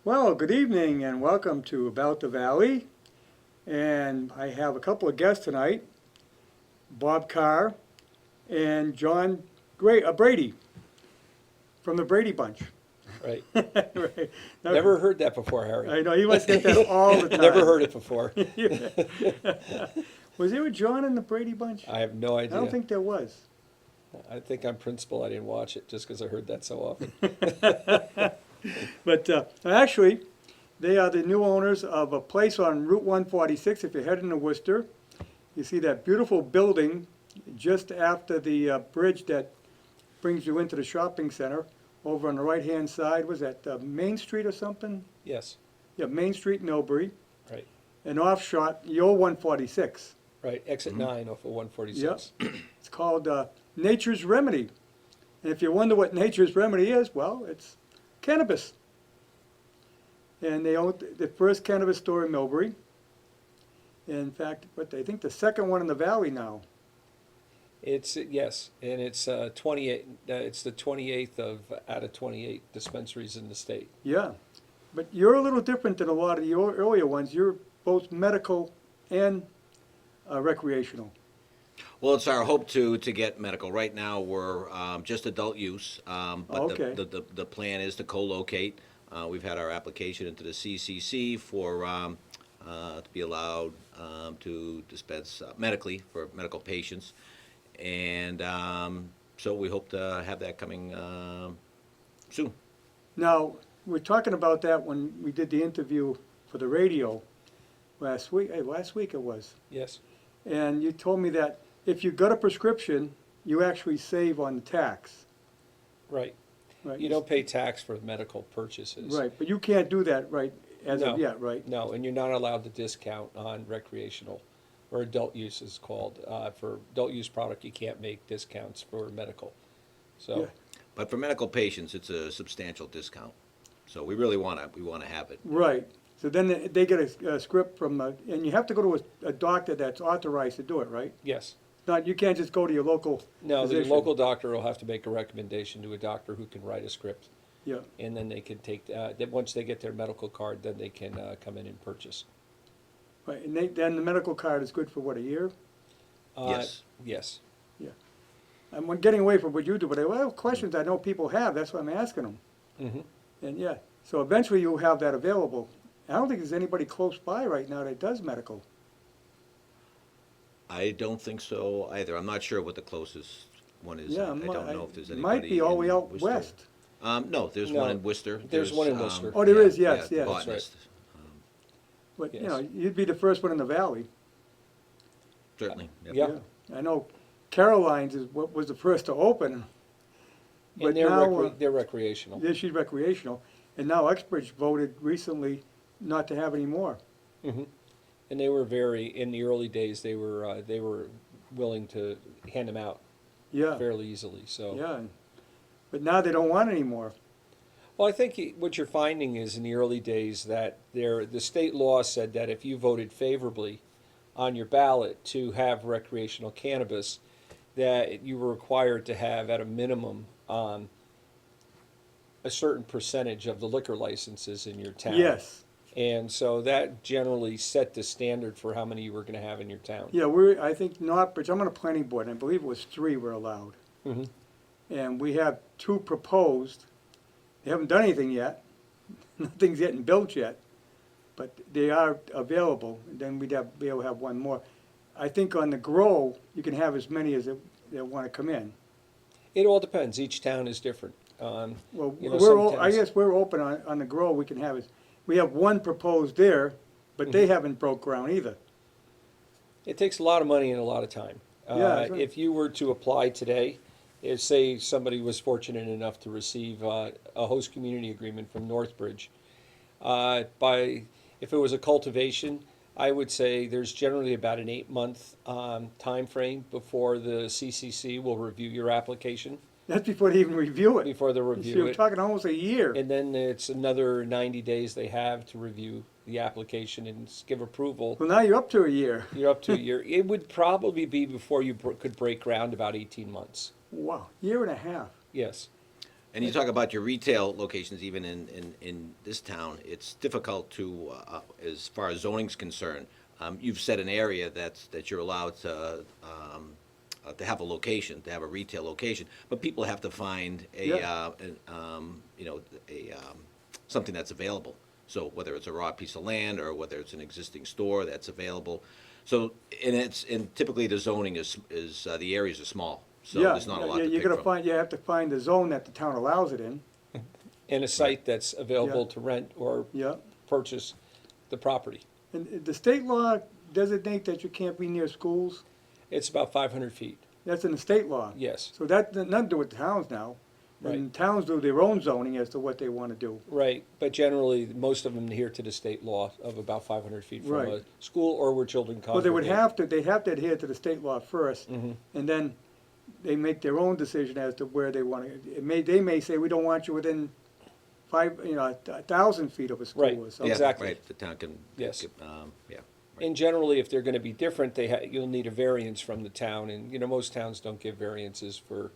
Well, good evening and welcome to About the Valley. And I have a couple of guests tonight, Bob Carr and John Brady from the Brady Bunch. Right. Right. Now, Never heard that before, Harry. I know, you must get that all the time. Never heard it before. Was there a John in the Brady Bunch? I have no I idea. don't think there was. I think I'm principal. I didn't watch it just because I heard that so often. But actually, they are the new owners of a place on Route 146 if you're heading to Worcester. You see that beautiful building just after the bridge that brings you into the shopping center over on the right-hand side. Was that Main Street or something? Yes. Yeah, Main Street, Millbury. Right. And off-shot, the old 146. Right. Exit 9 off of 146. Yep. It's called Nature's Remedy. And if you wonder what Nature's Remedy is, well, it's cannabis. And they own the first cannabis store in Millbury. In fact, I think the second one in the valley now. It's yes, and it's 28. It's the 28th of out of 28 dispensaries in the state. Yeah. But you're a little different than a lot of the earlier ones. You're both medical and recreational. Well, it's our hope to get medical. Right now, we're just adult use, but Okay. the plan is to co-locate. We've had our application into the CCC for to be allowed to dispense medically for medical patients, and so we hope to have that coming soon. Now, we're talking about that when we did the interview for the radio last week. Last week it was. Yes. And you told me that if you got a prescription, you actually save on the tax. Right. Right. You don't pay tax for medical purchases. Right, but you can't do that right as of No. yet, right? No, and you're not allowed to discount on recreational, or adult use is called. For adult use product, you can't make discounts for medical. So. Yeah. But for medical patients, it's a substantial discount. So we really want to have it. Right. So then they get a script from, and you have to go to a doctor that's authorized to do it, right? Yes. Not, you can't just go to your local No, the physician. local doctor will have to make a recommendation to a doctor who can write a script, Yeah, and then they can take. Then once they get their medical card, then they can come in and purchase. right. And then the medical card is good for what, a year? Yes. Yes. I'm getting away from what you do, but I have questions I know people have. That's why I'm asking them. Mm-hmm. And yeah, so eventually you'll have that available. I don't think there's anybody close by right now that does medical. I don't think so either. I'm not sure what the closest one is. Yeah, I don't know if there's it anybody might be all the way in out Worcester. west. No, there's No, one in Worcester. there's one in Worcester. Oh, there is, yes, the yes. That's botanist. But, you Yes. know, you'd be the first one in the valley. Certainly. Yep. Yeah. I know Caroline's was the first to open. But And they're now, they're recreational. yeah, she's recreational. And now Uxbridge voted recently not to have any more. Mm-hmm. And they were in the early days. They were willing to hand them out Yeah, fairly easily. So. yeah. But now they don't want any more. Well, I think what you're finding is in the early days that the state law said that if you voted favorably on your ballot to have recreational cannabis, that you were required to have at a minimum a certain percentage of the liquor licenses in your town. Yes. And so that generally set the standard for how many you were going to have in your town. Yeah, I think Northbridge, I'm on a planning board, and I believe it was 3 were allowed. Mm-hmm. And we have 2 proposed. They haven't done anything yet. Nothing's getting built yet. But they are available. Then we'd be able to have 1 more. I think on the grow, you can have as many as that want to come in. It all depends. Each town is different. Well, You know, I guess we're open on the grow. We can have we have 1 proposed there, but they haven't broke ground either. It takes a lot of money and a lot of time. Yeah, that's right. If you were to apply today, if say somebody was fortunate enough to receive a host community agreement from Northbridge, if it was a cultivation, I would say there's generally about an 8-month time frame before the CCC will review your application, That's before they even review it. before they So review you're it. talking almost a year. And then it's another 90 days they have to review the application and give approval. Well, now you're up to a year. You're up to a year. It would probably be before you could break ground about 18 months. Wow, year and a half. Yes. And you talk about your retail locations, even in this town, it's difficult to, as far as zoning's concerned. You've set an area that you're allowed to have a location, to have a retail location, but people have to find Yeah. something that's available. So whether it's a raw piece of land or whether it's an existing store that's available. So, and typically the zoning is the areas are small, so Yeah, there's not a lot yeah, to you're pick gonna from. find, you have to find the zone that the town allows it in, And a site that's available Yeah. to rent or yeah. purchase the property. And the state law designate that you can't be near schools, It's about 500 feet, that's in the state law. yes. So that, nothing to do with towns now. And Right. towns do their own zoning as to what they wanna do. Right, but generally, most of them adhere to the state law of about 500 feet from a Right. school or where children congregate. Well, they'd have to adhere to the state law first, and then they make their own decision as to where they wanna, they may say, we don't want you within 1,000 feet of a school Right. or Yeah, something. Exactly. right, the town can. Yes. Yeah. And generally, if they're gonna be different, you'll need a variance from the town, and, most towns don't give variances for,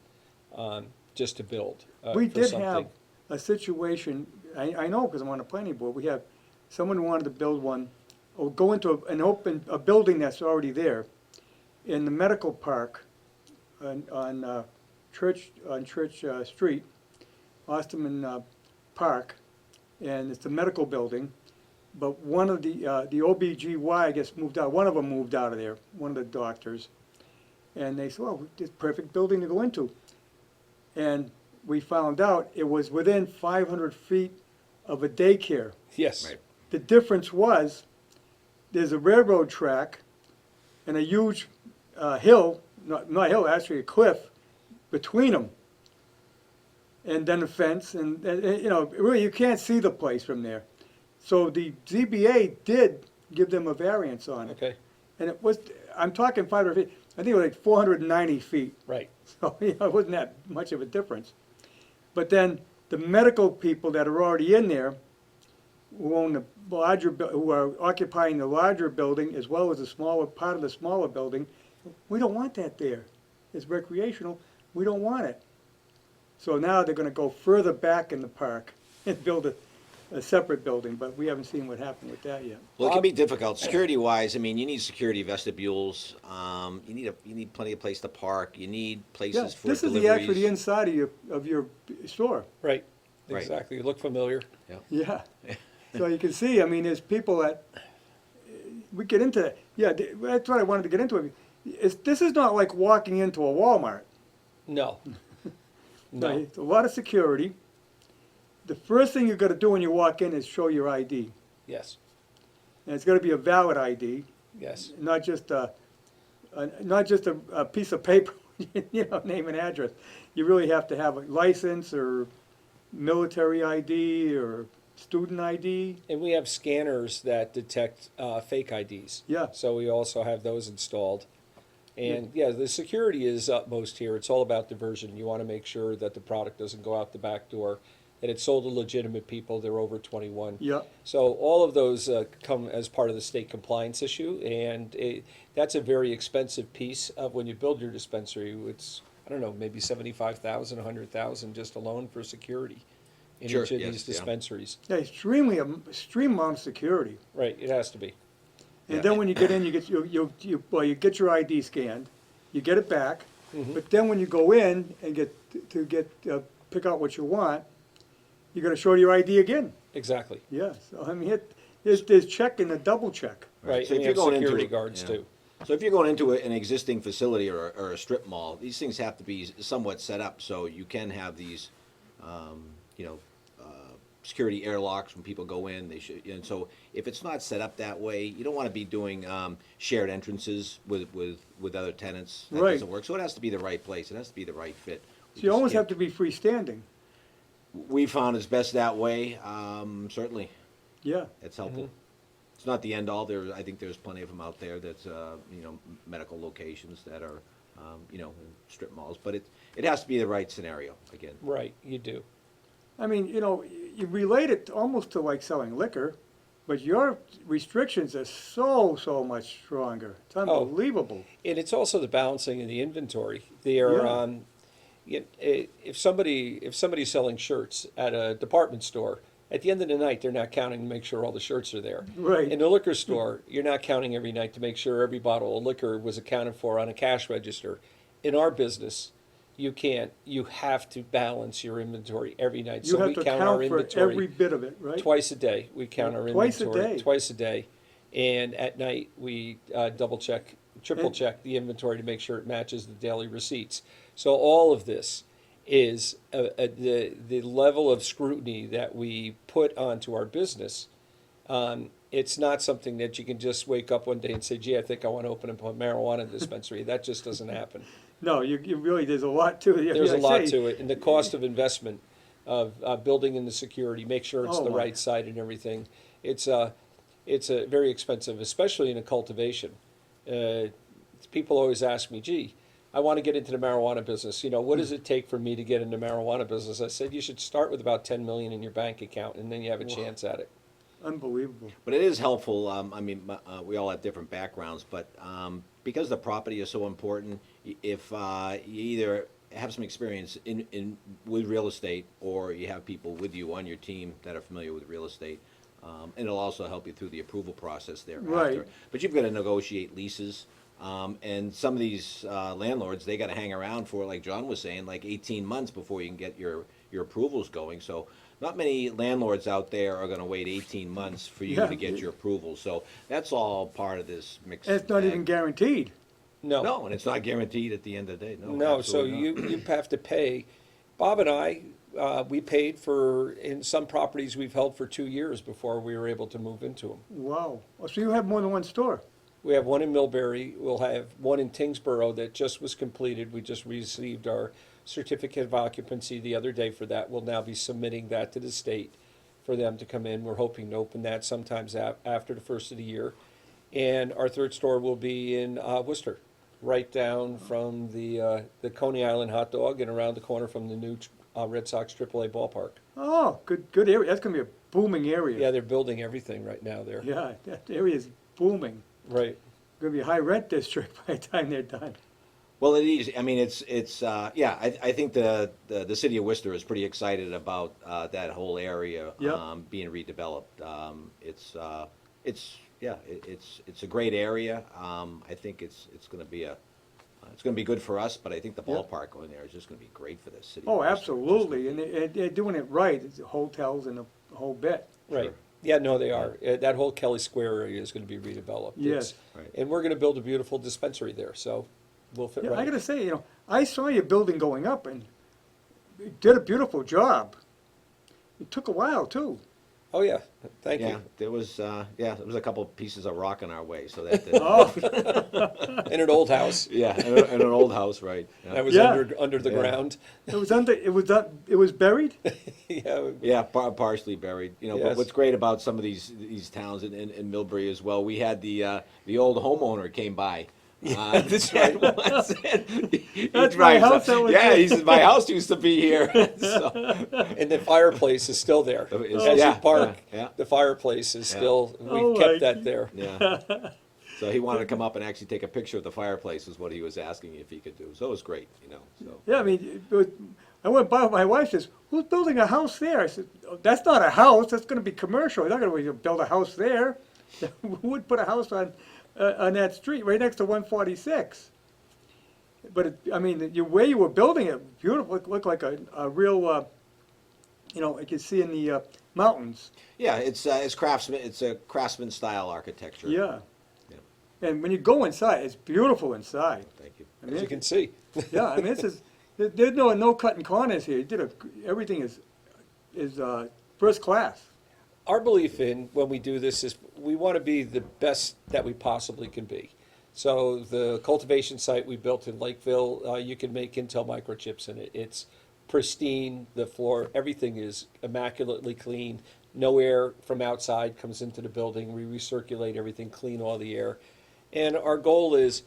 just to build, We for did something. have a situation, I know, because I'm on the planning board, we have, someone wanted to build one, or go into a building that's already there, in the medical park on Church Street, Osterman Park, and it's a medical building, but one of the OBGY, I guess, moved out, one of them moved out of there, one of the doctors, and they said, well, it's a perfect building to go into. And we found out it was within 500 feet of a daycare. Yes, Right. The difference was, there's a railroad track and a huge hill, not hill, actually a cliff, between them. And then a fence, and really, you can't see the place from there. So the ZBA did give them a variance on it. okay, And it was, I'm talking 500 feet, I think it was like 490 feet. right, So, it wasn't that much of a difference. But then the medical people that are already in there, who own the larger, who are occupying the larger building as well as the smaller, part of the smaller building, we don't want that there. It's recreational, we don't want it. So now they're gonna go further back in the park and build a separate building, but we haven't seen what happened with that yet. Well, it can be difficult, security-wise. I mean, you need security vestibules. You need plenty of place to park. You need Yeah, places for this is deliveries. actually the inside of your store. right, Right. exactly, you look familiar. Yeah, so you can see, I mean, there's people that, we get into that, yeah, that's what I wanted to get into. This is not like walking into a Walmart. No, No, no, it's a lot of security. The first thing you gotta do when you walk in is show your ID. yes, And it's gotta be a valid ID, yes, not just a piece of paper, name and address. You really have to have a license or military ID or student ID. and we have scanners that detect fake IDs. Yeah. So we also have those installed. And yeah, the security is utmost here. It's all about diversion. You want to make sure that the product doesn't go out the back door, that it's sold to legitimate people, they're over 21. Yeah, So all of those come as part of the state compliance issue, and that's a very expensive piece of when you build your dispensary. It's, I don't know, maybe 75,000, 100,000 just alone for security in Sure, each of yes, these yeah. dispensaries. yeah, extreme amount of security. Right, it has to be. And Yeah. then when you get in, you get, you get your ID scanned, you get it back, but then when you go in and pick out what you want, you gotta show your ID again. Exactly. Yeah, so I mean, there's check and a double check. Right, So and if we you're have going into security it- guards yeah. too. So if you're going into an existing facility or a strip mall, these things have to be somewhat set up so you can have these, security airlocks when people go in. They should, and so if it's not set up that way, you don't want to be doing shared entrances with other tenants. That Right. doesn't work. So it has to be the right place. It has to be the right fit. So you almost have to be freestanding. We found it's best that way. Certainly, Yeah, it's helpful. It's not the end all. I think there's plenty of them out there. That's medical locations that are in strip malls. But it has to be the right scenario again. Right, you do. I mean, you relate it almost to like selling liquor, but your restrictions are so much stronger. It's unbelievable. And it's also the balancing of the inventory. There, Yeah. if somebody's selling shirts at a department store, at the end of the night, they're not counting to make sure all the shirts are there. Right. In the liquor store, you're not counting every night to make sure every bottle of liquor was accounted for on a cash register. In our business, you can't. You have to balance your inventory every night. You So have we to count our count for inventory every bit of it, right? twice a day. We count our Twice a inventory day? twice a day, and at night we double check, triple And- check the inventory to make sure it matches the daily receipts. So all of this is the level of scrutiny that we put onto our business. It's not something that you can just wake up one day and say, "Gee, I think I want to open up a marijuana dispensary." That just doesn't happen. No, you really, there's a lot to it. There's a lot Say, to it, and the cost of investment of building in the security, make sure it's Oh, the my. right site and everything. It's a very expensive, especially in a cultivation. People always ask me, "Gee, I want to get into the marijuana business. What does it take for me to get into marijuana business?" I said, "You should start with about 10 million in your bank account, and then you have a chance at it." Unbelievable. But it is helpful, we all have different backgrounds, but because the property is so important, if you either have some experience with real estate, or you have people with you on your team that are familiar with real estate, and it'll also help you through the approval process thereafter. Right. But you've got to negotiate leases, and some of these landlords, they got to hang around for, like John was saying, like 18 months before you can get your approvals going. So not many landlords out there are going to wait 18 months for you Yeah. to get your approval. So that's all part of this mix. And it's not even guaranteed. No, and it's not guaranteed at the end of the day. No, No, so absolutely not. you have to pay. Bob and I, we paid for, in some properties we've held for 2 years before we were able to move into them. Wow. Oh, so you have more than one store? We have one in Millbury, we'll have one in Tingsboro that just was completed. We just received our certificate of occupancy the other day for that. We'll now be submitting that to the state for them to come in. We're hoping to open that sometimes after the first of the year. And our third store will be in Worcester, right down from the Coney Island hot dog and around the corner from the new Red Sox AAA ballpark. Oh, good area. That's gonna be a booming area. Yeah, they're building everything right now there. Yeah, that area is booming. Right. Gonna be a high rent district by the time they're done. Well, it is. I mean, yeah. I think the city of Worcester is pretty excited about that whole area Yep. being redeveloped. It's a great area. I think it's going to be it's going to be good for us. But I think the Yep. ballpark going there is just going to be great for the city. Oh, of Worcester. It's just absolutely, gonna and they're doing it right. It's hotels and the whole bit. Right. Sure. Yeah, no, they are. That whole Kelly Square area is going to be redeveloped. Yes. Right. And we're going to build a beautiful dispensary there, so we'll fit Yeah, right. I gotta say, I saw your building going up and you did a beautiful job. It took a while too. Oh, yeah, thank Yeah, you. there was there was a couple pieces of rock in our way, so that Oh, In an old house yeah, in an old house, right? Yeah. that was Yeah. under the Yeah. ground. it was buried? Yeah, Yeah, partially buried. But Yes. what's great about some of these towns in Millbury as well, we had the old homeowner came by. that's right. once, and he That's my drives up. house that was Yeah, there. he says my house used to be here. So, And the fireplace is still there. It's- As yeah, you park, yeah. the fireplace is still, Oh, we kept my- that there. yeah. So he wanted to come up and actually take a picture of the fireplace, is what he was asking if he could do. So it was great, So Yeah, I mean, I went by, my wife says, "Who's building a house there?" I said, "Oh, that's not a house, that's gonna be commercial. You're not gonna build a house there." Who would put a house on that street right next to 146? But I mean, the way you were building it, beautiful, looked like a real, I could see in the mountains. yeah, it's craftsman. It's a craftsman style architecture. Yeah. Yeah. And when you go inside, it's beautiful inside. Thank you. I mean, As you can see. yeah, I mean, there's no cutting corners here. Everything is first class. Our belief in when we do this is we want to be the best that we possibly can be. So the cultivation site we built in Lakeville, you can make Intel microchips in it. It's pristine, the floor, everything is immaculately clean. No air from outside comes into the building. We recirculate everything, clean all the air. And our goal is,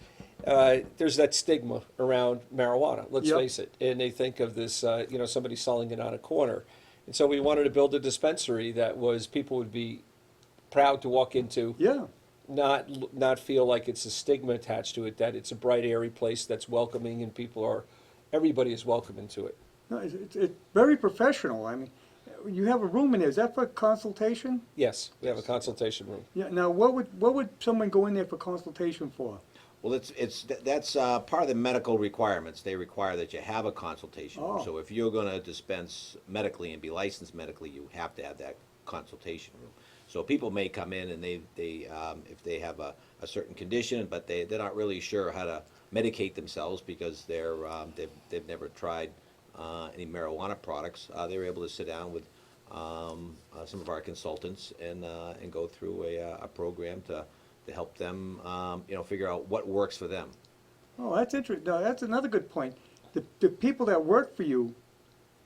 there's that stigma around marijuana, let's Yep. face it. And they think of this, somebody selling it on a corner. And so we wanted to build a dispensary that people would be proud to walk into, Yeah. not feel like it's a stigma attached to it, that it's a bright, airy place that's welcoming and people are everybody is welcome into it. No, it's very professional. I mean, you have a room in there. Is that for consultation? Yes, we have a consultation room. Yeah. Now, what would someone go in there for consultation for? Well, that's part of the medical requirements. They require that you have a consultation room. Oh. So if you're going to dispense medically and be licensed medically, you have to have that consultation room. So people may come in and they if they have a certain condition, but they're not really sure how to medicate themselves because they've never tried any marijuana products. They're able to sit down with some of our consultants and go through a program to help them, figure out what works for them. Oh, that's interesting. No, that's another good point. The people that work for you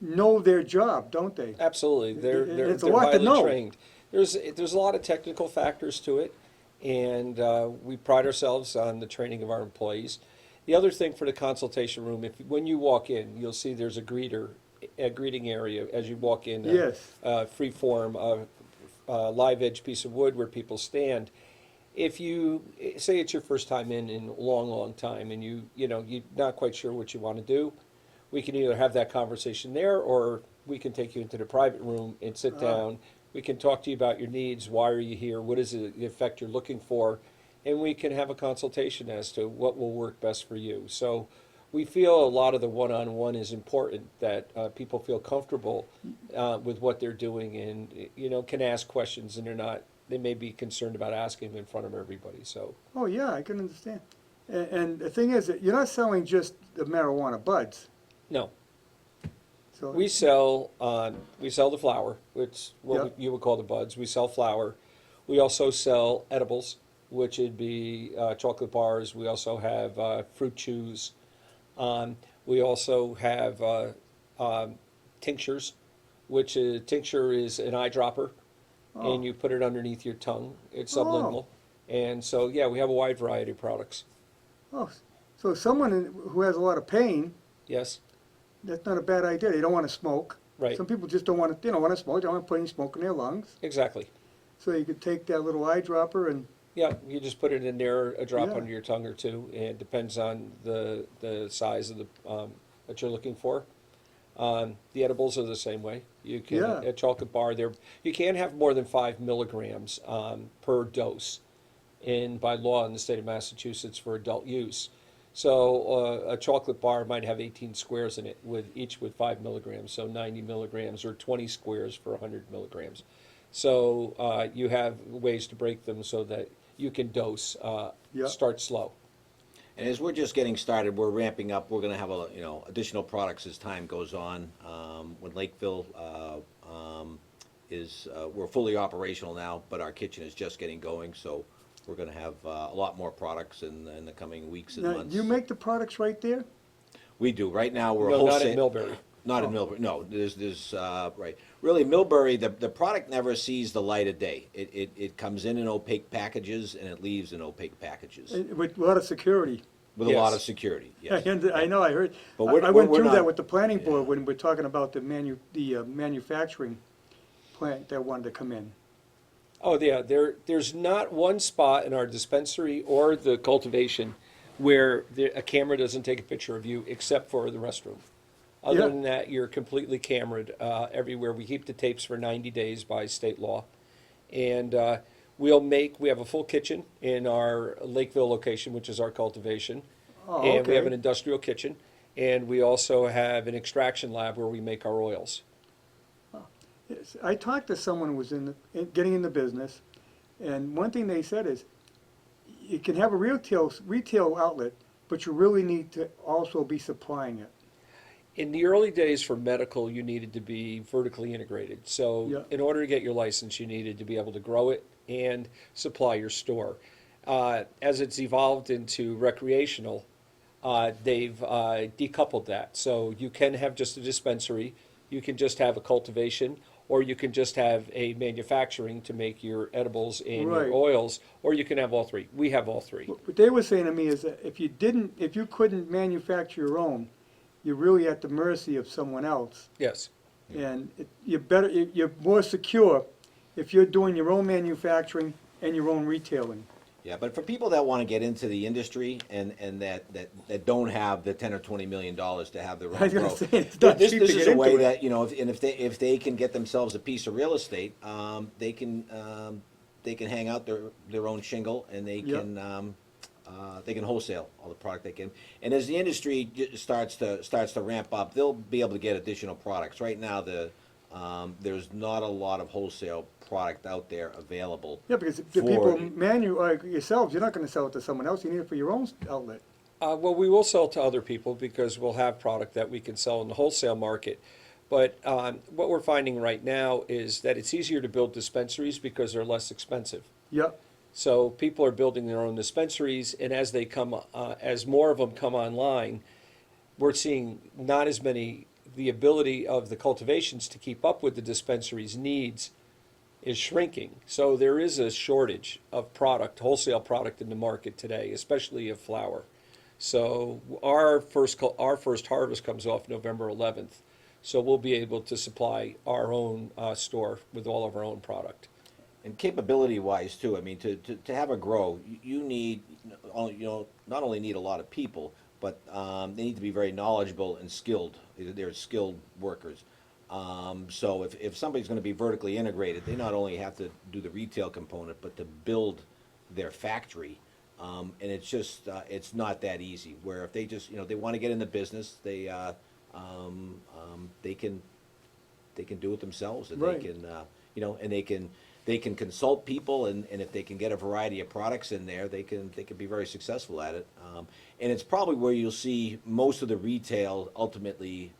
know their job, don't they? Absolutely, they're It's a they're lot to highly know. trained. There's a lot of technical factors to it, and we pride ourselves on the training of our employees. The other thing for the consultation room, when you walk in, you'll see there's a greeting area as you walk in. Yes. Free form, live edge piece of wood where people stand. If you say it's your first time in a long time, and you're not quite sure what you want to do, we can either have that conversation there, or we can take you into the private room and sit down. We can talk to you about your needs. Why are you here? What is the effect you're looking for? And we can have a consultation as to what will work best for you. So we feel a lot of the one-on-one is important, that people feel comfortable with what they're doing and, can ask questions, and they may be concerned about asking them in front of everybody. So Oh, yeah, I can understand. And the thing is that you're not selling just the marijuana buds. no, So we sell the flower, which Yeah. you would call the buds. We sell flower. We also sell edibles, which would be chocolate bars. We also have fruit chews. We also have tinctures, which tincture is an eyedropper, and you put it underneath your tongue. It's sublingual. And so, yeah, we have a wide variety of products. Oh, so someone who has a lot of pain, Yes, that's not a bad idea. They don't want to smoke. right, Some people just don't want to, want to smoke. They don't want to put any smoke in their lungs. exactly. So you could take that little eyedropper and, Yeah, you just put it in there, a drop Yeah. under your tongue or two, and it depends on the size of the that you're looking for. The edibles are the same way. You can Yeah. a chocolate bar there. You can't have more than 5 milligrams per dose, by law in the state of Massachusetts for adult use. So a chocolate bar might have 18 squares in it, each with 5 milligrams, so 90 milligrams, or 20 squares for 100 milligrams. So you have ways to break them so that you can dose, Yeah. start slow. And as we're just getting started, we're ramping up. We're going to have additional products as time goes on. When Lakeville we're fully operational now, but our kitchen is just getting going. So we're going to have a lot more products in the coming weeks and now, months. you make the products right there? We do. Right now, we're a No, wholesale. not in Millbury. Not in Millbury. No, there's right. Really, Millbury, the product never sees the light of day. It comes in opaque packages and it leaves in opaque packages With a lot of security. with a lot Yes. of security. Yes. I know, I heard. But I we're- I went we're through not- that with the planning board yeah. when we're talking about the manufacturing plant that wanted to come in. Oh, yeah, there's not one spot in our dispensary or the cultivation where a camera doesn't take a picture of you, except for the restroom. Other Yeah. than that, you're completely cameraed everywhere. We keep the tapes for 90 days by state law. And we have a full kitchen in our Lakeville location, which is our cultivation. Oh, And we have okay. an industrial kitchen. And we also have an extraction lab where we make our oils. Yes, I talked to someone who was getting in the business, and one thing they said is, you can have a retail outlet, but you really need to also be supplying it. In the early days for medical, you needed to be vertically integrated. So Yeah. in order to get your license, you needed to be able to grow it and supply your store. As it's evolved into recreational, they've decoupled that. So you can have just a dispensary, you can just have a cultivation, or you can just have a manufacturing to make your edibles and Right. your oils, or you can have all three. We have all three. What they were saying to me is that if you couldn't manufacture your own, you're really at the mercy of someone else. Yes. And you're more secure if you're doing your own manufacturing and your own retailing. Yeah, but for people that want to get into the industry and that don't have the 10 or 20 million dollars to have their I own was gonna growth, say, it's not this cheap to is get a way into it. that, you know, if they can get themselves a piece of real estate, they can hang out their own shingle, and Yep. they can wholesale all the product they can. And as the industry starts to ramp up, they'll be able to get additional products. Right now, there's not a lot of wholesale product out there available. Yeah, because the for- people yourselves, you're not gonna sell it to someone else, you need it for your own outlet. Well, we will sell to other people because we'll have product that we can sell in the wholesale market. But what we're finding right now is that it's easier to build dispensaries because they're less expensive. Yep, So people are building their own dispensaries, and as they come, as more of them come online, we're seeing not as many. The ability of the cultivations to keep up with the dispensaries' needs is shrinking. So there is a shortage of product, wholesale product in the market today, especially of flower. So our first harvest comes off November 11th. So we'll be able to supply our own store with all of our own product. And capability wise too, I mean, to have a grow, you need, not only need a lot of people, but they need to be very knowledgeable and skilled. They're skilled workers. So if somebody's going to be vertically integrated, they not only have to do the retail component, but to build their factory. And it's just, it's not that easy. Where if they just, they want to get in the business, they can do it themselves, and Right. they can, and they can consult people, and if they can get a variety of products in there, they can be very successful at it. And it's probably where you'll see most of the retail ultimately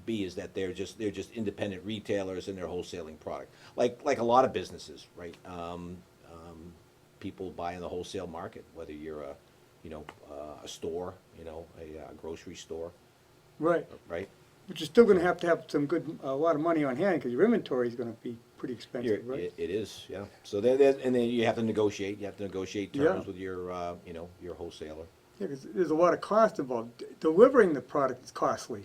be, is that they're just independent retailers and they're wholesaling product, like a lot of businesses, right? People buy in the wholesale market, whether you're a store, a grocery store, right. right? But you're still gonna have to have a lot of money on hand, because your inventory is gonna be pretty expensive, right? It is, yeah. So and then you have to negotiate. You have to negotiate Yeah. terms with your wholesaler. Yeah, 'cause there's a lot of cost involved. Delivering the product is costly.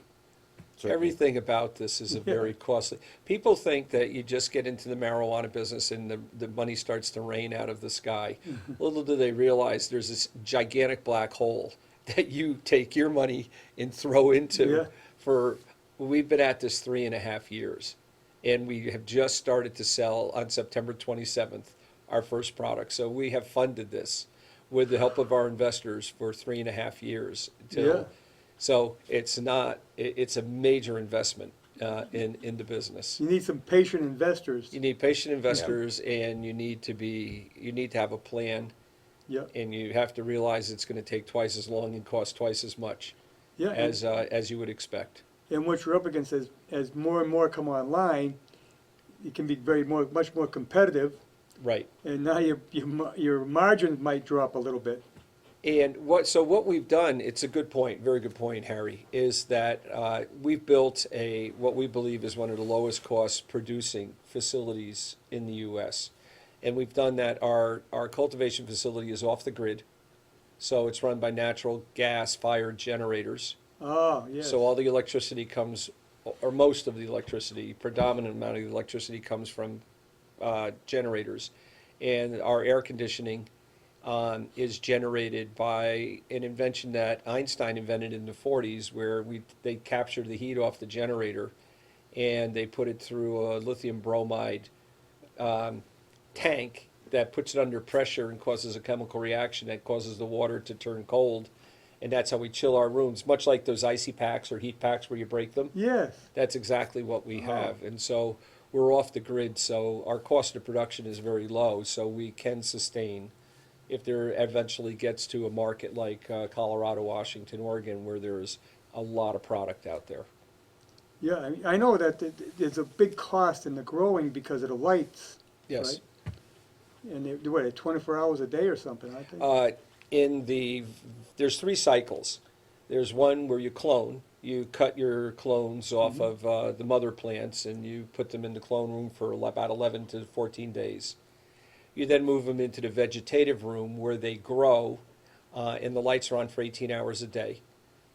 Certainly. Everything about this is a very costly. People think that you just get into the marijuana business and the money starts to rain out of the sky. Little do they realize there's this gigantic black hole that you take your money and throw into. Yeah. We've been at this 3.5 years, and we have just started to sell on September 27th our first product. So we have funded this with the help of our investors for 3.5 years. Yeah. So it's a major investment in the business. You need some patient investors. You need patient investors, and you need to have a plan, Yeah, and you have to realize it's going to take twice as long and cost twice as much yeah. as you would expect. And what you're up against is, as more and more come online, it can be much more competitive, Right. and now your margins might drop a little bit. And what we've done, it's a good point, very good point, Harry, is that we've built what we believe is one of the lowest cost producing facilities in the U.S. And we've done that. Our cultivation facility is off the grid, so it's run by natural gas fired generators. Oh, yes. So all the electricity comes, or most of the electricity, predominant amount of the electricity comes from generators. And our air conditioning is generated by an invention that Einstein invented in the 40s, where they captured the heat off the generator and they put it through a lithium bromide tank that puts it under pressure and causes a chemical reaction that causes the water to turn cold. And that's how we chill our rooms, much like those icy packs or heat packs where you break them. Yes. That's exactly what we have. And so we're off the grid, so our cost of production is very low, so we can sustain if there eventually gets to a market like Colorado, Washington, Oregon, where there's a lot of product out there. Yeah, I know that there's a big cost in the growing because of the lights. Yes. Right? And they're 24 hours a day or something, I think. There's 3 cycles. There's one where you clone. You cut your clones off of the mother plants and you put them in the clone room for about 11 to 14 days. You then move them into the vegetative room where they grow, and the lights are on for 18 hours a day.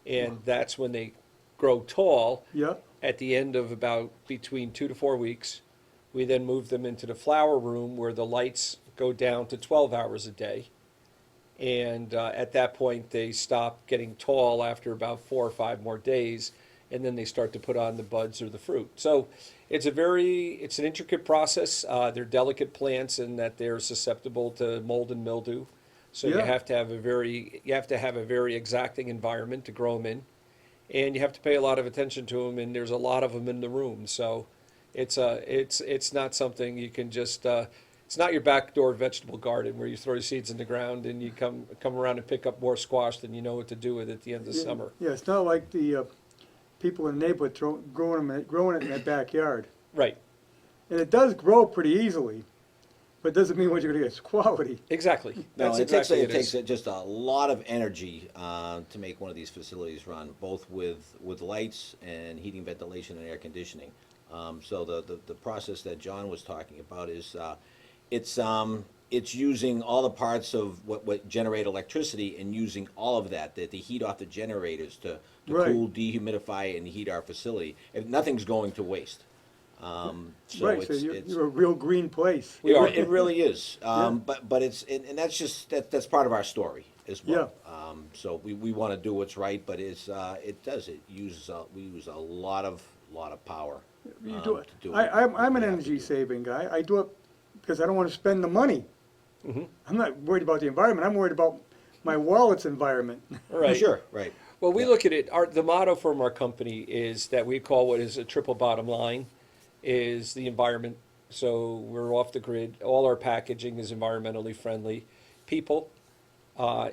And that's when they grow tall. Yeah. At the end of about between 2 to 4 weeks, we then move them into the flower room where the lights go down to 12 hours a day. And at that point, they stop getting tall after about 4 or 5 more days, and then they start to put on the buds or the fruit. So it's an intricate process. They're delicate plants in that they're susceptible to mold and mildew. So you Yeah. have to have a very exacting environment to grow them in, and you have to pay a lot of attention to them. And there's a lot of them in the room, so it's not something you can just. It's not your backdoor vegetable garden where you throw your seeds in the ground and you come around and pick up more squash than you know what to do with at the end of the summer. Yeah, it's not like the people in the neighborhood growing it in their backyard. Right. And it does grow pretty easily, but it doesn't mean what you're going to get is quality. Exactly. No, That's it exactly takes, it is. just a lot of energy to make one of these facilities run, both with lights and heating, ventilation, and air conditioning. So the process that John was talking about is it's using all the parts of what generate electricity and using all of that to heat off the generators to Right. cool, dehumidify, and heat our facility. If nothing's going to waste. So Right, so you're a real green place. We are. it really is. Yeah. But it's and that's just that's part of our story as well. So we want to do what's right, but we use a lot of power. You do it. to do I'm what an we have to energy do. saving guy. I do it because I don't want to spend the money. Mm-hmm. I'm not worried about the environment. I'm worried about my wallet's environment. Right. Sure, right. Well, we Yeah. look at it, the motto from our company is that we call what is a triple bottom line, is the environment. So we're off the grid. All our packaging is environmentally friendly. People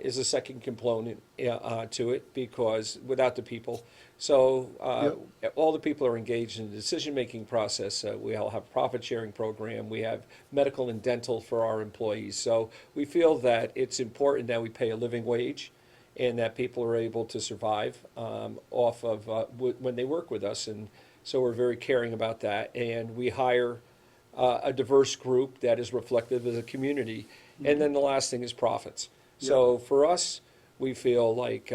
is a second component to it, because without the people. So all the people are engaged in the decision-making process. We all have a profit-sharing program. We have medical and dental for our employees. So we feel that it's important that we pay a living wage and that people are able to survive off of when they work with us. And so we're very caring about that. And we hire a diverse group that is reflective of the community. And then the last thing is profits. So for us, we feel like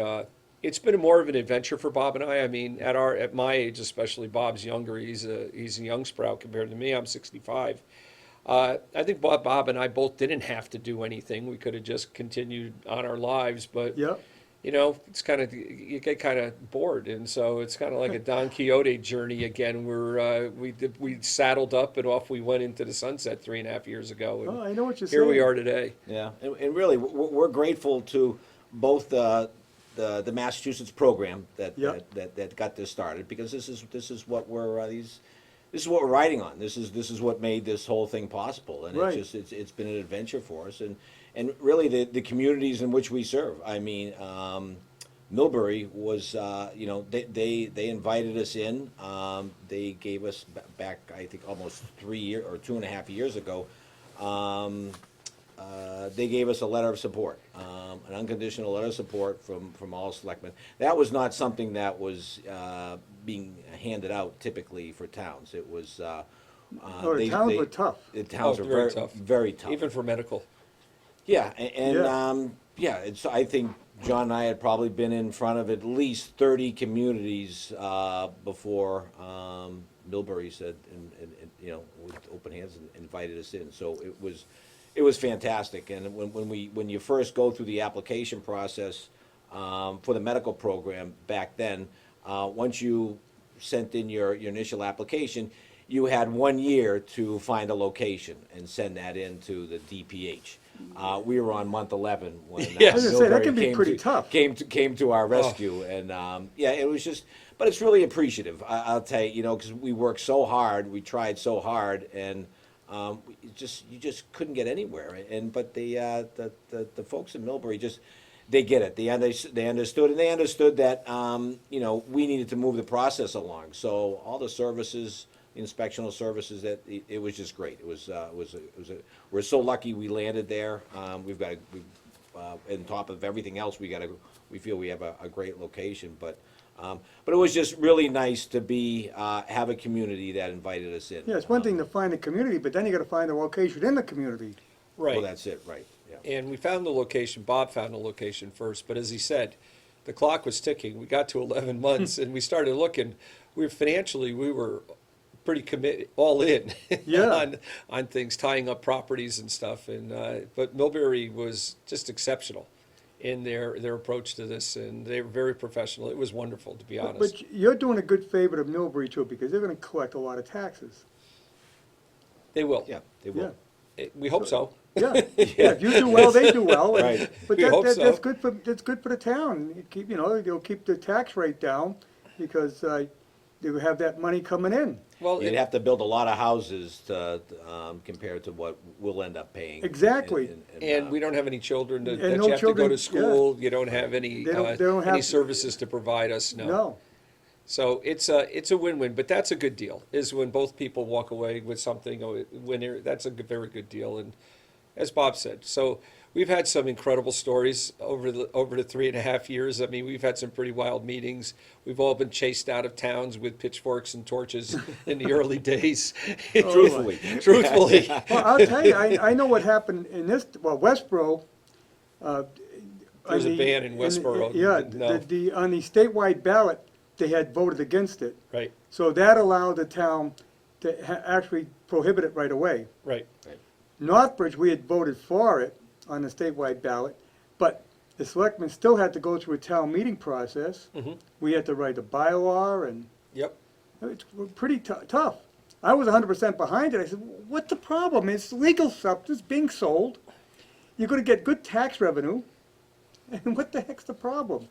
it's been more of an adventure for Bob and I. I mean, at my age, especially, Bob's younger. He's a young sprout compared to me. I'm 65. I think Bob and I both didn't have to do anything. We could have just continued on our lives, but Yeah. you know, it's kind of, you get kind of bored, and so it's kind of like a Don Quixote journey again. Where we saddled up and off we went into the sunset 3.5 years ago, and Oh, I know what you're here saying. we are today. Yeah, and really, we're grateful to both the Massachusetts program that got this started, because this is what we're this is what we're riding on. This is what made this whole thing possible, and Right. it's been an adventure for us, and really the communities in which we serve. I mean, Millbury was they invited us in. They gave us back, I think, almost 3 years or 2.5 years ago. They gave us a letter of support, an unconditional letter of support from all selectmen. That was not something that was being handed out typically for towns. It was. Oh, the towns were tough. The towns Oh, are very very tough. very tough. Even for medical. Yeah, Yeah. It's, I think John and I had probably been in front of at least 30 communities before Millbury said, and with open hands, and invited us in. So it was fantastic. And when you first go through the application process for the medical program back then, once you sent in your initial application, you had 1 year to find a location and send that in to the DPH. We were on month 11 when Yes. I was gonna say, that Millbury can be pretty tough. came to our rescue, and it was just. But it's really appreciative. I'll tell you, because we worked so hard, we tried so hard, and you just couldn't get anywhere. But the folks in Millbury they get it. They understood, and they understood that we needed to move the process along. So all the services, inspectional services, that it was just great. We're so lucky we landed there. We've on top of everything else, we feel we have a great location, but it was just really nice to have a community that invited us in. Yeah, it's one thing to find a community, but then you got to find a location in the community. Right. Well, that's it, right, yeah. And we found the location. Bob found the location first, but as he said, the clock was ticking. We got to 11 months, and we started looking. We were pretty all in Yeah. on things, tying up properties and stuff. And but Millbury was just exceptional in their approach to this, and they were very professional. It was wonderful, to be honest. But you're doing a good favor to Millbury too, because they're gonna collect a lot of taxes. They will. Yeah, they Yeah, will. We hope so. yeah, yeah, if you do well, they do well. and- Right. But We hope so. that's good for the town. You keep, you'll keep the tax rate down, because, you have that money coming in. Well, You'd have to build a lot of houses to, compared to what we'll end up paying. Exactly. and we don't have any children And that no you have to go children, to school. You don't have any They don't any have- services to provide us. No, So it's a win-win, but that's a good deal. Is when both people walk away with something. That's a very good deal. And as Bob said, so we've had some incredible stories over the 3.5 years. I mean, we've had some pretty wild meetings. We've all been chased out of towns with pitchforks and torches in the early days. Truthfully. Truthfully. well, I'll tell you, I know what happened in Westboro. There's a ban in Westboro. Yeah, No. on the statewide ballot, they had voted against it. Right. So that allowed the town to actually prohibit it right away. Right. Northbridge, we had voted for it on the statewide ballot, but the selectmen still had to go through a town meeting process. Mhm. We had to write a bylaw, and Yep. it's pretty tough. I was 100% behind it. I said, what's the problem? It's legal substance being sold. You're gonna get good tax revenue, and what the heck's the problem?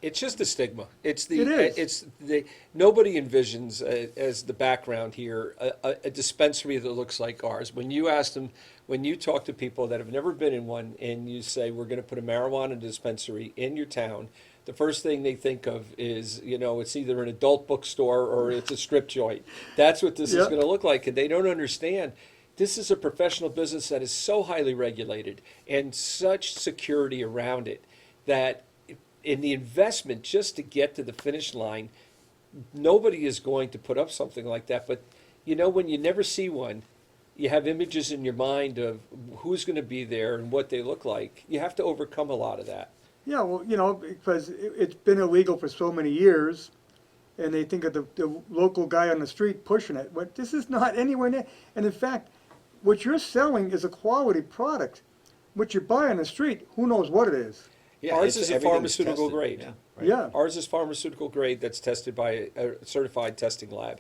It's just a stigma. It's nobody envisions as the background here a dispensary that looks like ours. When you ask them, when you talk to people that have never been in one, and you say we're going to put a marijuana dispensary in your town, the first thing they think of is it's either an adult bookstore or it's a strip joint. That's what this is Yeah. going to look like, and they don't understand. This is a professional business that is so highly regulated and such security around it that in the investment just to get to the finish line, nobody is going to put up something like that. But when you never see one, you have images in your mind of who's going to be there and what they look like. You have to overcome a lot of that. Yeah, well, because it's been illegal for so many years, and they think of the local guy on the street pushing it. But this is not anywhere near. And in fact, what you're selling is a quality product. What you buy on the street, who knows what it is? Yeah, Ours it's- is a everything's pharmaceutical tested. grade. Yeah, right. Yeah. Ours is pharmaceutical grade that's tested by a certified testing lab.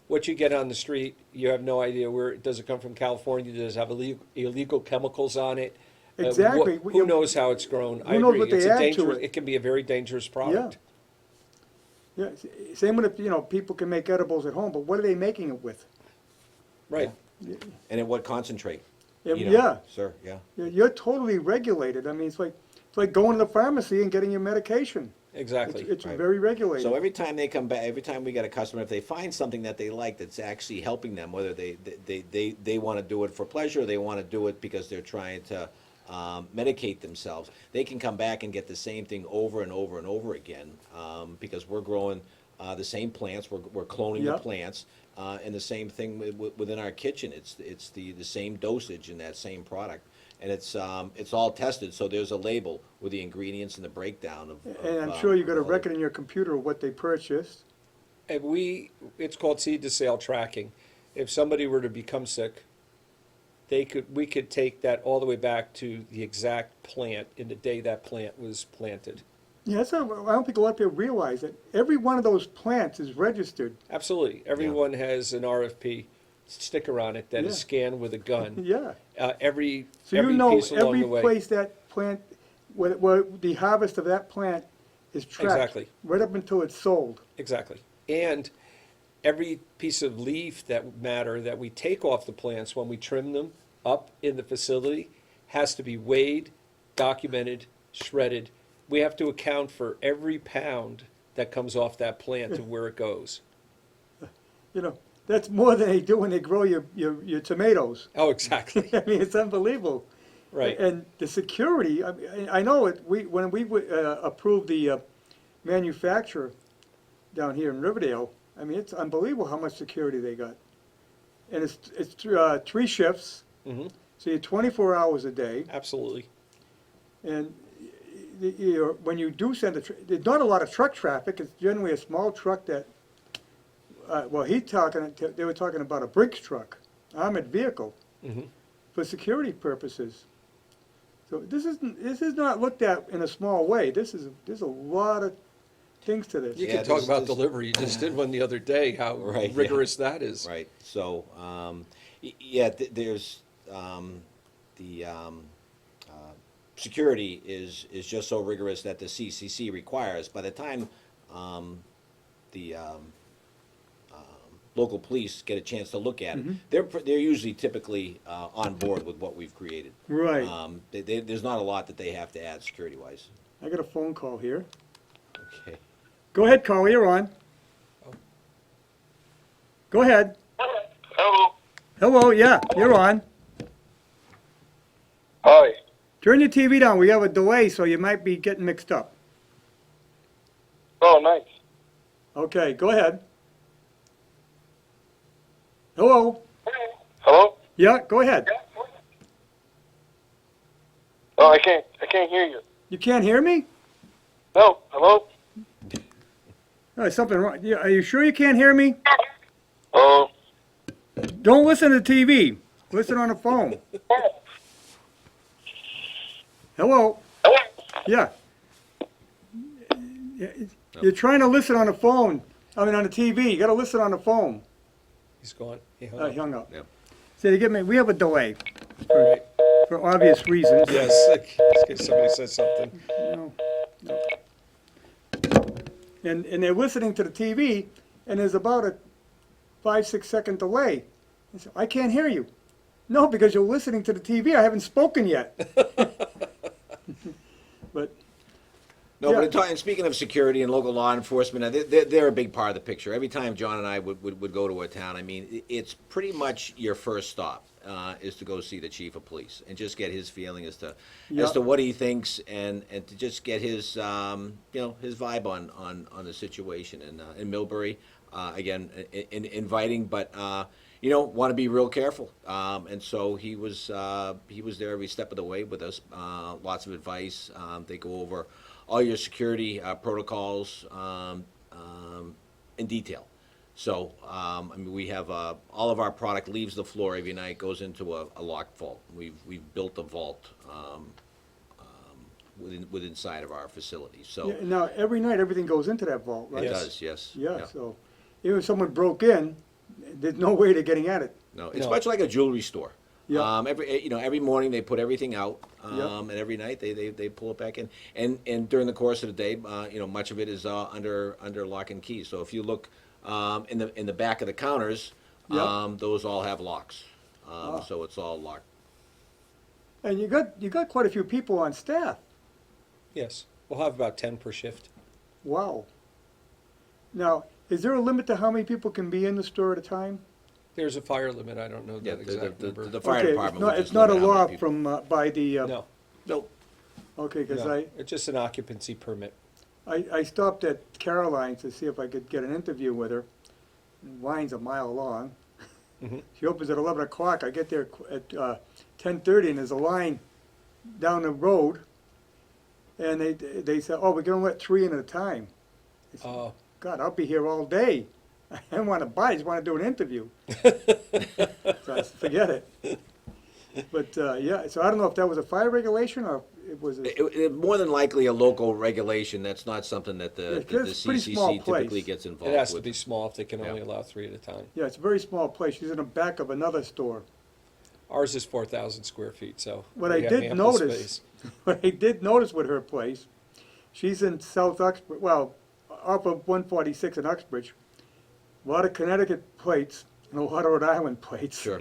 What you get on the street, you have no idea where. Does it come from California? Does it have illegal chemicals on it? Exactly. Who knows how it's grown? I Who knows agree. what they It's a add to dangerous. it? It can be a very dangerous product. Yeah, same with, people can make edibles at home, but what are they making it with? Right. And at what concentrate? Yeah, Sir, yeah. you're totally regulated. I mean, it's like going to the pharmacy and getting your medication. Exactly. It's Right. very regulated. So every time they come back, every time we get a customer, if they find something that they like that's actually helping them, whether they want to do it for pleasure, they want to do it because they're trying to medicate themselves, they can come back and get the same thing over and over and over again, because we're growing the same plants, we're cloning the Yep. plants, and the same thing within our kitchen. It's the same dosage in that same product. And it's all tested, so there's a label with the ingredients and the breakdown of. And I'm sure you got a all the- record in your computer of what they purchased. And it's called seed to sale tracking. If somebody were to become sick, we could take that all the way back to the exact plant in the day that plant was planted. Yeah, I don't think a lot of people realize that every one of those plants is registered. Absolutely. Everyone has an RFP sticker on it that is Yeah. scanned with a gun. Yeah. Every So every piece along every the way. place that plant, where the harvest of that plant is tracked. Exactly. Right up until it's sold. Exactly. And every piece of leaf that we take off the plants when we trim them up in the facility has to be weighed, documented, shredded. We have to account for every pound that comes off that plant and where it goes. That's more than they do when they grow your tomatoes. Oh, exactly. I mean, it's unbelievable. Right. And the security, I know it. When we approved the manufacturer down here in Riverdale, I mean, it's unbelievable how much security they got. And it's 3 shifts, Hmm. so you're 24 hours a day. Absolutely. And when you do send there's not a lot of truck traffic. It's generally a small truck that well, they were talking about a Brinks truck, armored vehicle, Mhm. for security purposes. So this is not looked at in a small way. There's a lot of things to this. You Yeah, can talk this- about this- delivery. You just did one the other day, how Right, yeah. rigorous that is. Right, so, yeah, there's, the, security is just so rigorous that the CCC requires. By the time, the, local police get a chance to look at it, they're usually typically, on board with what we've created. Right. There's not a lot that they have to add security-wise. I got a phone call here. Okay. Go ahead, Carl, you're on. Go ahead. Hello. Hello, yeah, you're on. Hi. Turn your TV down. We have a delay, so you might be getting mixed up. Oh, nice. Okay, go ahead. Hello? Hello. Yeah, go ahead. Oh, I can't hear you. You can't hear me? No. Hello. Oh, there's something wrong. Yeah, are you sure you can't hear me? Oh. Don't listen to TV. Listen on the phone. Hello? Hello. Yeah. You're trying to listen on the phone. I mean, on the TV. You got to listen on the phone. He's gone. He hung I up. hung up. Yep. So you get me. We have a delay Right. for obvious reasons. Yes, in case somebody says something. No, no. And they're listening to the TV, and there's about a 5-6 second delay. I said, I can't hear you. No, because you're listening to the TV. I haven't spoken yet. But No, Yeah. but and speaking of security and local law enforcement, they're a big part of the picture. Every time John and I would go to a town, I mean, it's pretty much your first stop is to go see the chief of police and just get his feeling as to Yeah. what he thinks and to just get his his vibe on the situation. And in Millbury, again, inviting, but want to be real careful. And so he was there every step of the way with us. Lots of advice. They go over all your security protocols in detail. So, I mean, we have all of our product leaves the floor every night, goes into a locked vault. We've built a vault within inside of our facility. So yeah, now, every night, everything goes into that vault, right? it Yes. does, yes. Yeah, so even if someone broke in, there's no way they're getting at it. No, it's No. much like a jewelry store. Yeah. Every morning they put everything out, Yeah. and every night they pull it back in. And during the course of the day, much of it is under lock and key. So if you look in the back of the counters, Yeah. those all have locks. Ah. So it's all locked. And you got quite a few people on staff. Yes. We'll have about 10 per shift. Wow. Now, is there a limit to how many people can be in the store at a time? There's a fire limit. I don't know Yeah, that exact number. the fire Okay, department. would it's just not a limit how many law people- from, by the, No, Nope. okay, because no. It's just an occupancy permit. I stopped at Caroline's to see if I could get an interview with her. The line's a mile long. Mhm. She opens at 11 o'clock. I get there at 10:30, and there's a line down the road. And they said, oh, we're going to let 3 in at a time. I said, Oh, God, I'll be here all day. I don't want to buy, I just want to do an interview. So I said, forget it. But, yeah, so I don't know if that was a fire regulation or it was a, More than likely a local regulation. That's not something that Yeah, the 'cause it's a pretty small CCC typically place. gets it involved has to with. be small if they can only Yeah. allow 3 at a time. yeah, it's a very small place. She's in the back of another store. Ours is 4,000 square feet, so What we I have did ample notice, space. what I did notice with her place, she's in South Uxbridge, well, off of 146 in Uxbridge. A lot of Connecticut plates and a lot of Rhode Island plates. Sure.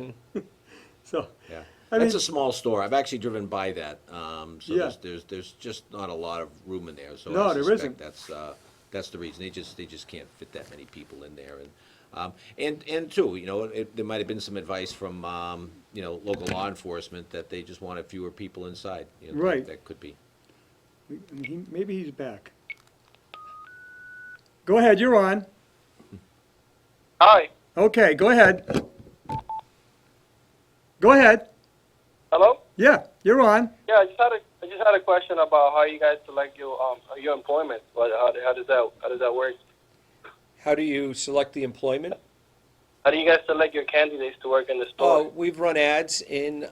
So, Yeah. I That's mean- a small store. I've actually driven by that. So Yeah. there's just not a lot of room in there. So No, I there suspect isn't. that's the reason. They just can't fit that many people in there. And too, there might have been some advice from local law enforcement that they just wanted fewer people inside. Right. That could be. maybe he's back. Go ahead, you're on. Hi. Okay, go ahead. Go ahead. Hello. Yeah, you're on. Yeah, I just had a question about how you guys select your employment. How does that work? How do you select the employment? How do you guys select your candidates to work in the Oh, store? we've run ads in the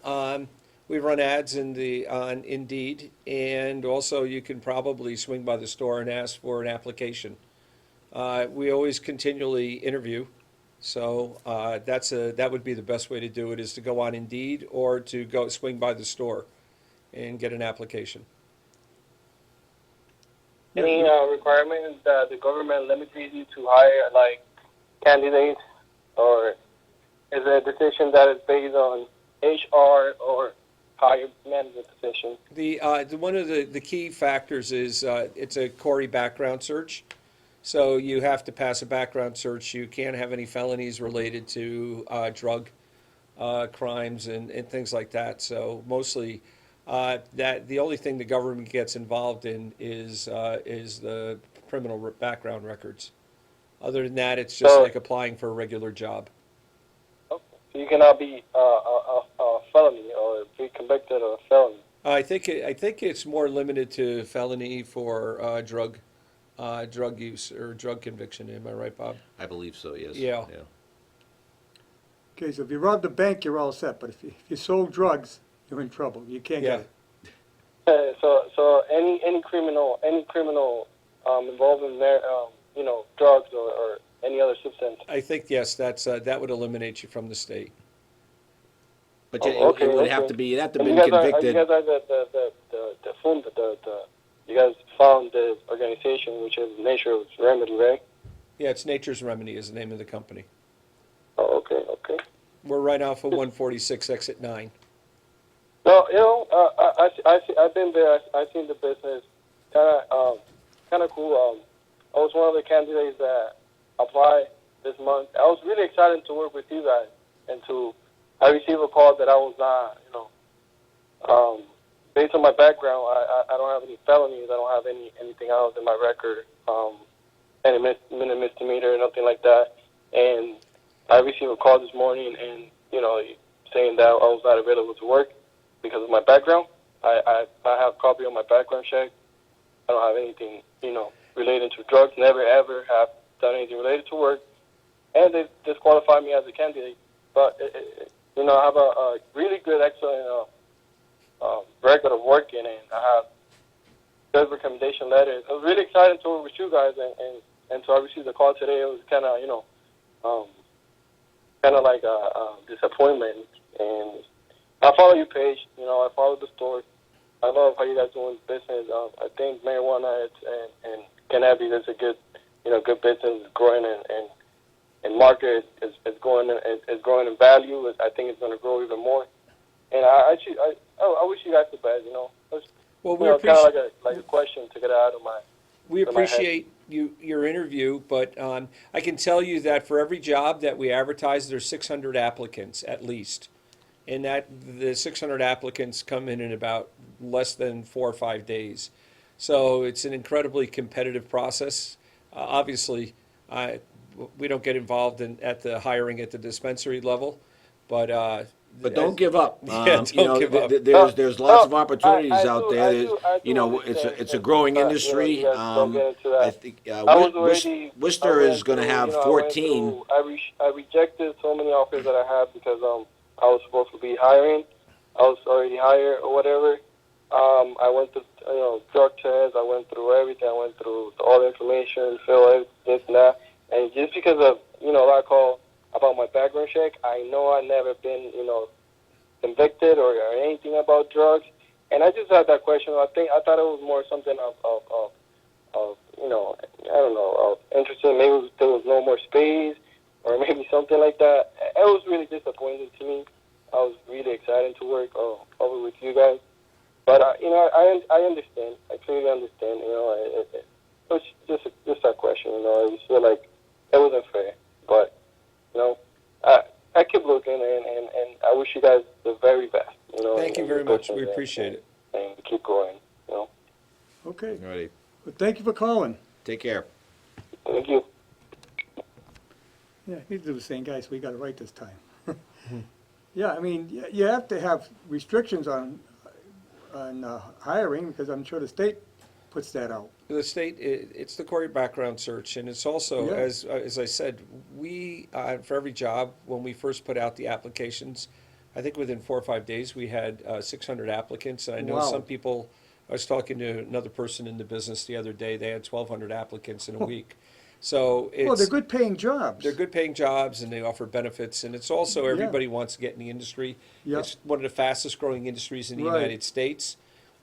on Indeed, and also you can probably swing by the store and ask for an application. We always continually interview, so that would be the best way to do it, is to go on Indeed or to go swing by the store and get an application. Any requirements that the government limits you to hire, like, candidates, or is it a decision that is based on HR or higher management position? One of the key factors is it's a Corey background search. So you have to pass a background search. You can't have any felonies related to drug crimes and things like that. So mostly, that the only thing the government gets involved in is the criminal background records. Other than that, it's just So- like applying for a regular job. Okay. So you cannot be a felony or be convicted of a felony. I think it's more limited to felony for drug use or drug conviction. Am I right, Bob? I believe so, yes. Yeah. Okay, so if you robbed a bank, you're all set, but if you sold drugs, you're in trouble. You can't Yeah. get it. So any criminal involved in there, drugs or any other substance. I think, yes, that would eliminate you from the state. But Okay, it would okay. have to be, you'd have to And be you guys convicted. are you guys found the organization, which is Nature's Remedy, right? Yeah, it's Nature's Remedy is the name of the company. Oh, okay. We're right off of 146 exit 9. No, I've been there. I've seen the business. Kind of cool. I was one of the candidates that applied this month. I was really excited to work with you guys, and I received a call that I was not, based on my background, I don't have any felonies. I don't have anything else in my record, any misdemeanor or nothing like that. And I received a call this morning, and saying that I was not available to work because of my background. I have a copy of my background check. I don't have anything, related to drugs. Never ever have done anything related to work, and they disqualified me as a candidate. But I have a really good, excellent record of working, and I have good recommendation letters. I was really excited to work with you guys, and so I received a call today. It was kind of like a disappointment. And I follow your page. I follow the store. I love how you guys doing business. I think marijuana and cannabis is a good, good business. It's growing and market is growing in value. I think it's going to grow even more. And I wish you guys the best. Well, we Kind appreciate of like a question to get out of my. we appreciate your interview, but I can tell you that for every job that we advertise, there's 600 applicants at least, and that the 600 applicants come in about less than 4 or 5 days. So it's an incredibly competitive process. Obviously, we don't get involved at the hiring at the dispensary level, but Don't give up. Yeah, don't give up. There's lots of opportunities I out do- there. I do it's a understand growing that, industry. you guys don't get into that. I think I was already. Worcester I is went going to through, have I went 14. through- I rejected so many offers that I had because I was supposed to be hiring. I was already hired or whatever. I went through drug tests. I went through everything. I went through all the information, fill this and that. And just because of what I call about my background check, I know I never been convicted or anything about drugs. And I just had that question. I thought it was more something of I don't know, of interesting. Maybe there was no more space, or maybe something like that. It was really disappointing to me. I was really excited to work over with you guys. But I understand. I clearly understand. It was just a question. I just feel like it wasn't fair. But I keep looking, and I wish you guys the very best. thank you very much. We appreciate it. And keep growing. Okay, Alrighty. well, thank you for calling. Take care. Thank you. Yeah, these are the same guys, we got it right this time. Yeah, I mean, you have to have restrictions on hiring, because I'm sure the state puts that out? The state, it's the core background search, and it's also, Yeah. as I said, we, for every job, when we first put out the applications, I think within 4 or 5 days, we had 600 applicants, and I know Wow. some people, I was talking to another person in the business the other day, they had 1,200 applicants in a week. So Well, they're it's, good paying jobs. they're good paying jobs, and they offer benefits, and it's also, Yeah. everybody wants to get in the industry. Yeah. It's one of the fastest growing industries in the Right. United States.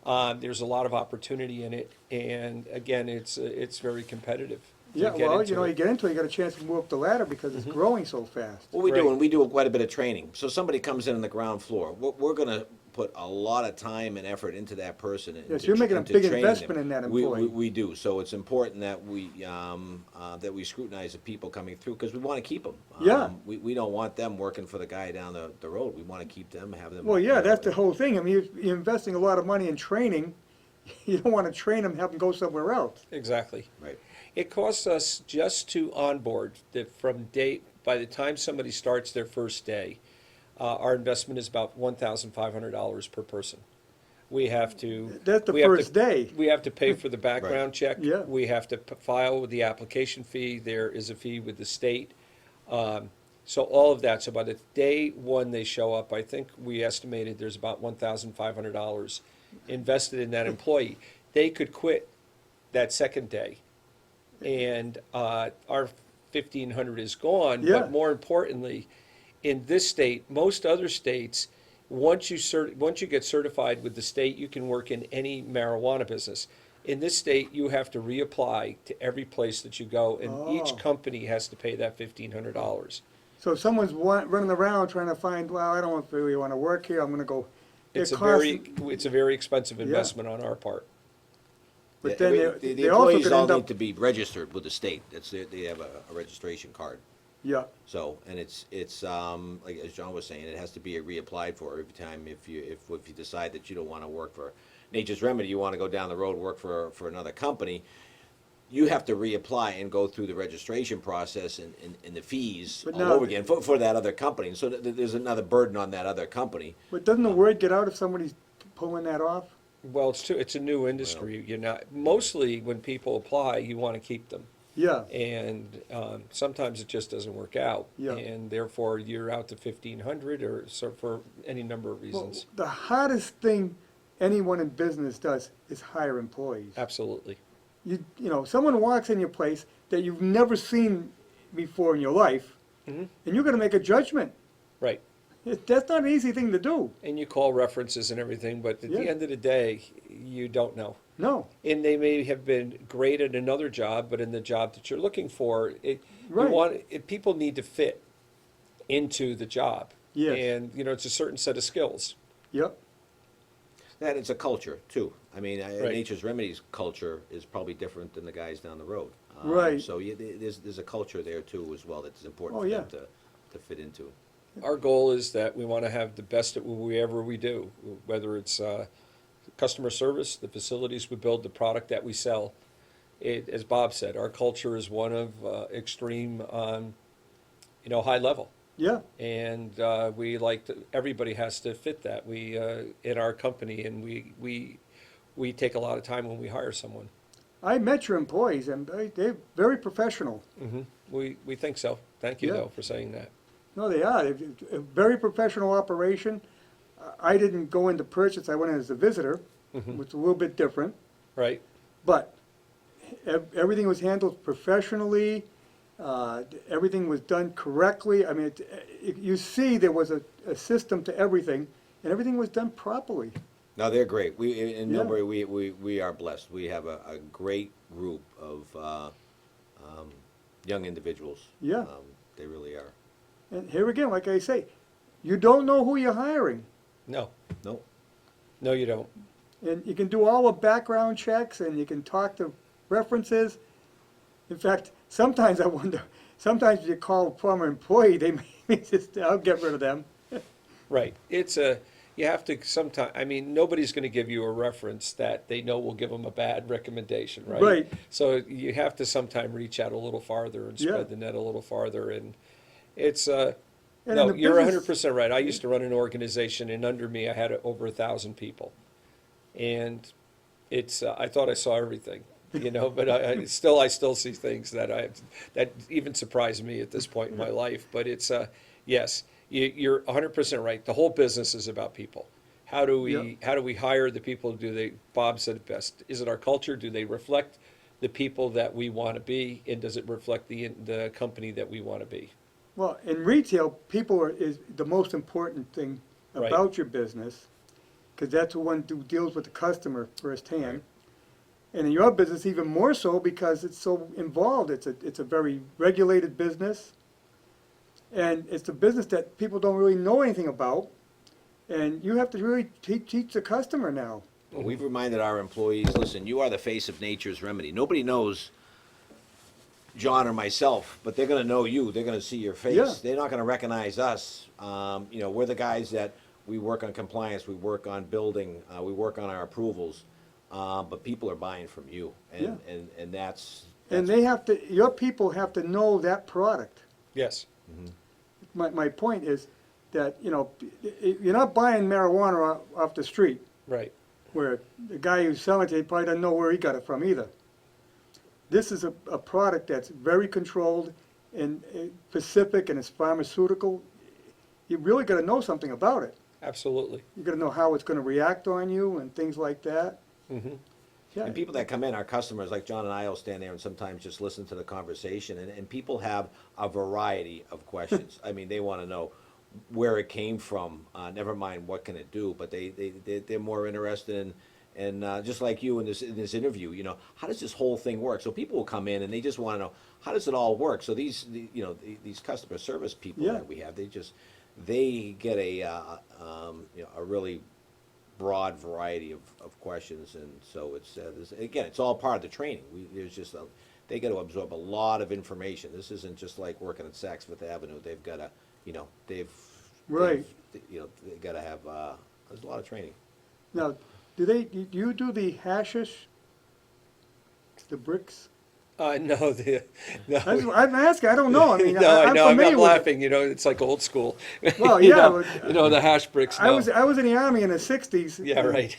There's a lot of opportunity in it, and again, it's very competitive. to Yeah, get well, into you know, it. you get into it, you got a chance to move up the ladder because it's growing so fast. What we Right. do, and we do quite a bit of training. So somebody comes in on the ground floor, we're gonna put a lot of time and effort into that person. Yes, you're making a big investment in that employee. We do, so it's important that we scrutinize the people coming through, because we wanna keep them. Yeah. We don't want them working for the guy down the road. We wanna keep them, have them. Well, yeah, you know, that's the whole thing. I mean, you're investing a lot of money in training. You don't want to train them, have them go somewhere else. Exactly. Right. It costs us just to onboard, by the time somebody starts their first day, our investment is about $1,500 per person. We have to. That's the we have to- first day. We have to pay for the background check. Yeah. We have to file with the application fee. There is a fee with the state. So all of that. So by the day one they show up, I think we estimated there's about $1,500 invested in that employee. They could quit that second day, and our 1,500 is gone. Yeah. But more importantly, in this state, most other states, once you get certified with the state, you can work in any marijuana business. In this state, you have to reapply to every place that you go, and Oh. each company has to pay that $1,500. So if someone's running around trying to find, well, I don't really want to work here, I'm going to go. It's it a costs- it's a very expensive Yeah. investment on our part. But Yeah, then the they also employees could all end need up, to be registered with the state. They have a registration card. yeah, So, and it's like as John was saying, it has to be reapplied for every time if you decide that you don't want to work for Nature's Remedy, you want to go down the road, work for another company, you have to reapply and go through the registration process and the fees But all now- over again for that other company. So there's another burden on that other company. but doesn't the word get out if somebody's pulling that off? Well, it's a new industry. You're not, mostly when people apply, you want to keep them. Yeah, And sometimes it just doesn't work out. Yeah. And therefore, you're out to 1,500 or so for any number of well, reasons. the hardest thing anyone in business does is hire employees. Absolutely. You know, someone walks in your place that you've never seen before in your life, Mhm. and you're going to make a judgment. Right. That's not an easy thing to do. And you call references and everything, but at the Yeah. end of the day, you don't know. No, And they may have been great at another job, but in the job that you're looking for, Right. people need to fit into the job. Yes. And, it's a certain set of skills. yep, That it's a culture too. I mean, Right. Nature's Remedies culture is probably different than the guys down the road. Right. So there's a culture there too as well that's important Oh, for yeah. them to fit into. Our goal is that we want to have the best at whatever we do, whether it's customer service, the facilities we build, the product that we sell. As Bob said, our culture is one of extreme, high level. yeah. And we everybody has to fit that. We in our company, and we take a lot of time when we hire someone. I met your employees, and they're very professional. We think so. Thank you, Yeah. though, for saying that. No, they are. They're a very professional operation. I didn't go into purchase. I went in as a visitor, which is a little bit different. Right? But everything was handled professionally. Everything was done correctly. I mean, you see there was a system to everything, and everything was done properly. No, they're great. In Yeah. Millbury, we are blessed. We have a great group of young individuals. Yeah. They really are. And here again, like I say, you don't know who you're hiring. No. Nope. No, you don't. And you can do all the background checks, and you can talk to references. In fact, sometimes I wonder, sometimes you call a former employee, they may just, I'll get rid of them. Right. You have to sometimes, nobody's going to give you a reference that they know will give them a bad recommendation, right? Right. So you have to sometime reach out a little farther and Yeah. spread the net a little farther. And it's, And in no, the you're business- 100% right. I used to run an organization, and under me I had over 1,000 people. And It's I thought I saw everything, but I still see things that even surprise me at this point in my life. But it's yes, you're 100% right. The whole business is about people. How do we hire the people? Bob said it best. Is it our culture? Do they reflect the people that we want to be, and does it reflect the company that we want to be? Well, in retail, people is the most important thing Right. about your business, because that's the one who deals with the customer firsthand. Right. And in your business, even more so because it's so involved. It's a very regulated business, and it's a business that people don't really know anything about, and you have to really teach the customer now. Well, we've reminded our employees, listen, you are the face of nature's remedy. Nobody knows John or myself, but they're going to know you. They're going to see your face. Yeah. They're not going to recognize us. We're the guys that we work on compliance, we work on building, we work on our approvals, but people are buying from you, Yeah. and that's And they have to, your people have to know that product. Yes. My point is that, you're not buying marijuana off the street, Right. where the guy who's selling it, he probably doesn't know where he got it from either. This is a product that's very controlled and specific, and it's pharmaceutical. You really got to know something about it. Absolutely. You got to know how it's going to react on you and things like that. Hmm. Yeah. And people that come in, our customers, like John and I will stand there and sometimes just listen to the conversation, and people have a variety of questions. I mean, they want to know where it came from, never mind what can it do, but they're more interested in just like you in this interview, how does this whole thing work? So people will come in and they just want to know, how does it all work? So these customer service people Yeah. that we have, they get a really broad variety of questions, and so again, it's all part of the training. They got to absorb a lot of information. This isn't just like working at Saks Fifth Avenue. They've got to, Right. they got to have. There's a lot of training. Now, do you do the hashish, the bricks? No, no. I'm asking, I don't know. I mean, No, I'm I know. I'm familiar not with it. laughing. It's like old school. Well, You yeah, know, but- the hash bricks. I No. was in the army in the 60s. Yeah, right.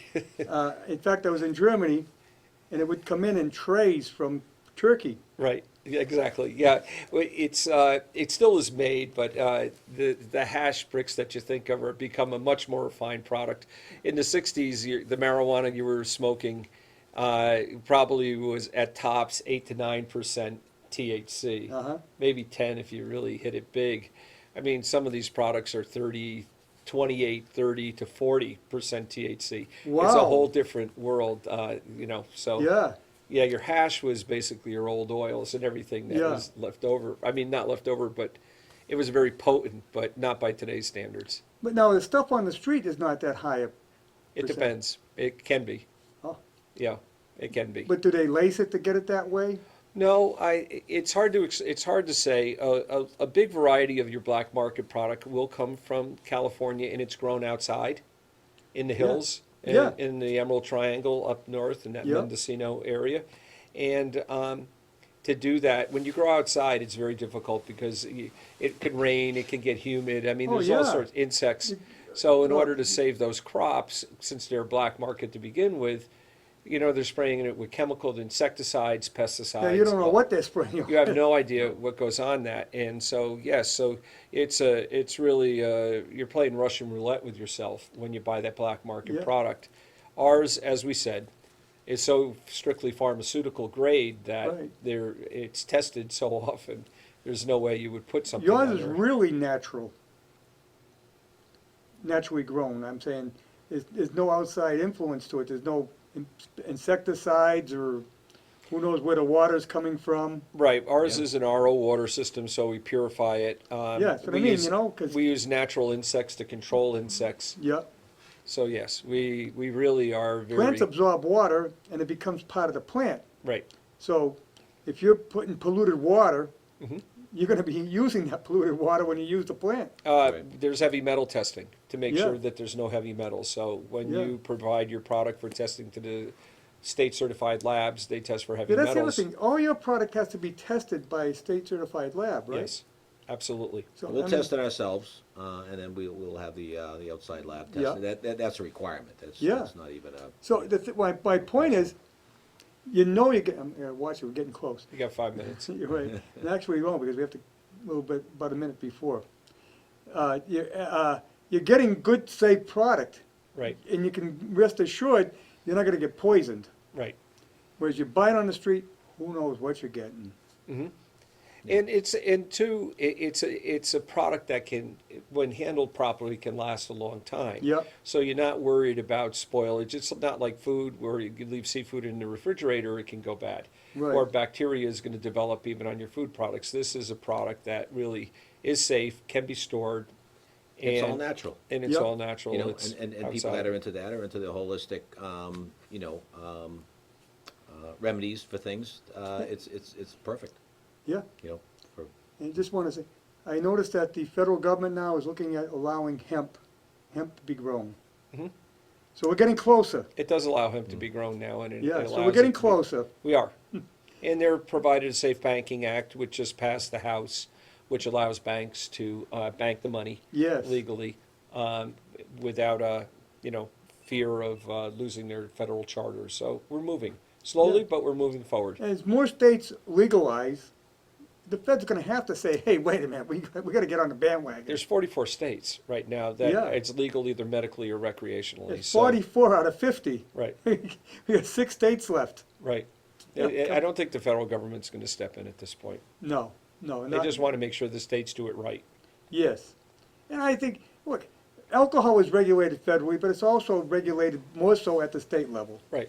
In fact, I was in Germany, and it would come in trays from Turkey. Right. Yeah, exactly. Yeah. Well, it still is made, but the hash bricks that you think of are become a much more refined product. In the '60s, the marijuana you were smoking probably was at tops 8 to 9% THC, Uh-huh. maybe 10 if you really hit it big. I mean, some of these products are 28, 30 to 40% THC. It's a Wow. whole different world, So Yeah. yeah, your hash was basically your old oils and everything that Yeah. was left over. I mean, not left over, but it was very potent, but not by today's standards. But now the stuff on the street is not that high. It percent. depends. It can be. Oh. Yeah, it can be. But do they lace it to get it that way? No, it's hard to say. A big variety of your black market product will come from California, and it's grown outside in the hills, Yeah. in the Emerald Triangle up north in that Yeah. Mendocino area. And to do that, when you grow outside, it's very difficult because it can rain, it can get humid. I mean, Oh, there's all yeah. sorts of insects. So in Well- order to save those crops, since they're black market to begin with, they're spraying it with chemicals, insecticides, pesticides. Yeah, you don't know what they're spraying. You have no idea what goes on that, and so yes, so it's really you're playing Russian roulette with yourself when you buy that black market Yeah. product. Ours, as we said, is so strictly pharmaceutical grade that Right. it's tested so often. There's no way you would put something. Yours on is there. really natural. Naturally grown. I'm saying there's no outside influence to it. There's no insecticides or who knows where the water's coming from. Right, ours Yeah. is an RO water system, so we purify it. Yeah, that's what I we mean, use- 'cause- we use natural insects to control insects. Yeah. So yes, we really are very Plants absorb water and it becomes part of the plant. right. So if you're putting polluted water, Mhm. you're going to be using that polluted water when you use the plant. Right. There's heavy metal testing to make Yeah. sure that there's no heavy metals. So when Yeah. you provide your product for testing to the state certified labs, they test for heavy Yeah, that's the other metals. thing. All your product has to be tested by a state certified lab, right? Yes, absolutely. So, We'll I mean, test it ourselves, and then we'll have the outside lab test Yeah. it. That's a requirement. Yeah. That's not even a. So my point is, you know you get, watch it, we're getting close. You got 5 minutes. You're right. And actually we won't because we have to, a little bit, about a minute before. You're getting good, safe product, Right, and you can rest assured you're not gonna get poisoned. right. Whereas you buy it on the street, who knows what you're getting. And it's a product that can, when handled properly, can last a long time. Yep. So you're not worried about spoilage. It's not like food where you leave seafood in the refrigerator, it can go bad. Right. Or bacteria is going to develop even on your food products. This is a product that really is safe, can be stored. It's all and- natural. And it's Yep. all natural. You know, It's and people outside. that are into that are into the holistic, remedies for things. It's perfect. Yeah, You know, for and just wanna say, I noticed that the federal government now is looking at allowing hemp to be grown. Mhm. So we're getting closer. It does allow him to be grown now, and it Yeah, it so allows we're getting it to be- closer. We are. And they're provided a Safe Banking Act, which just passed the House, which allows banks to bank the money Yes. legally without fear of losing their federal charter. So we're moving slowly, Yeah. but we're moving forward. As more states legalize, the Fed's gonna have to say, hey, wait a minute, we gotta get on the bandwagon. There's 44 states right now that Yeah. it's legal either medically or recreationally. It's So- 44 out of 50. Right, We got 6 states left. right. Yeah. I don't think the federal government's going to step in at this point. No, They not, just want to make sure the states do it right. yes. And I think, look, alcohol is regulated federally, but it's also regulated more so at the state level. Right.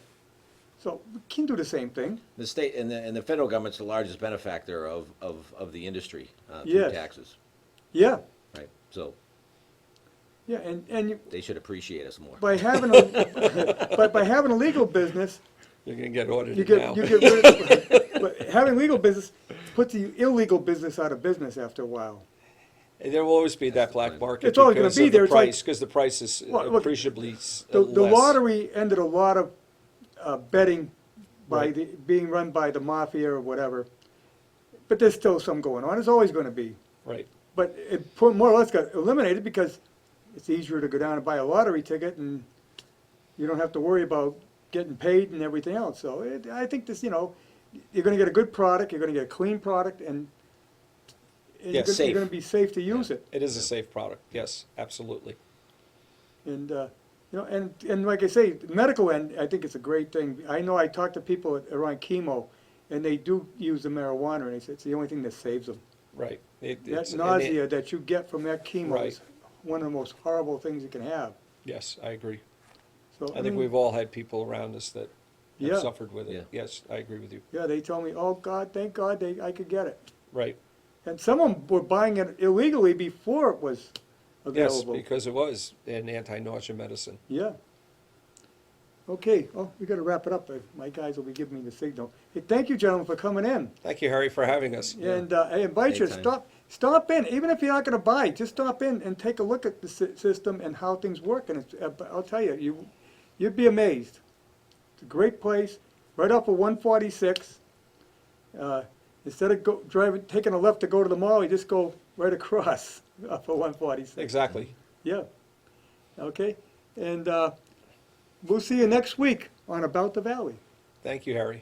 So we can do the same thing. the state and the federal government's the largest benefactor of the industry through Yes. taxes, Yeah, right? So yeah, and you, they should appreciate us more. by having a, by having a legal business, You're going to get you audited get, now. you get rid of, but having legal business puts the illegal business out of business after a while. And there will always be that That's the black plan. market It's always gonna because be of there. the It's like- price, because the price is Well, look, appreciably The less. lottery ended a lot of betting by Right. the, being run by the mafia or whatever. But there's still some going on. There's always gonna be. Right, But it more or less got eliminated because it's easier to go down and buy a lottery ticket and you don't have to worry about getting paid and everything else. So I think this, you're gonna get a good product, you're gonna get a clean product, and Yeah, you're safe. gonna be safe to use it. it is a safe product, yes, absolutely. And, and like I say, the medical end, I think it's a great thing. I know I talk to people around chemo, and they do use the marijuana, and they say it's the only thing that saves them. Right. That And nausea that you get from that chemo Right. is one of the most horrible things you can have. Yes, I agree. So, I think mean, we've all had people around us that Yeah. have suffered with it. Yeah. Yes, I agree with you. Yeah, they tell me, oh, God, thank God I could get it. Right. And some of them were buying it illegally before it was Yes, available. because it was an anti-nausea medicine. Yeah. Okay, well, we gotta wrap it up. My guys will be giving me the signal. Hey, thank you, gentlemen, for coming in. Thank you, Harry, for having us. And I invite you to Anytime. stop in, even if you're not gonna buy, just stop in and take a look at the system and how things work. And I'll tell you, you'd be amazed. It's a great place, right off of 146. Instead of taking a left to go to the mall, you just go right across off of 146. Exactly. Yeah. Okay. And we'll see you next week on About the Valley. Thank you, Harry.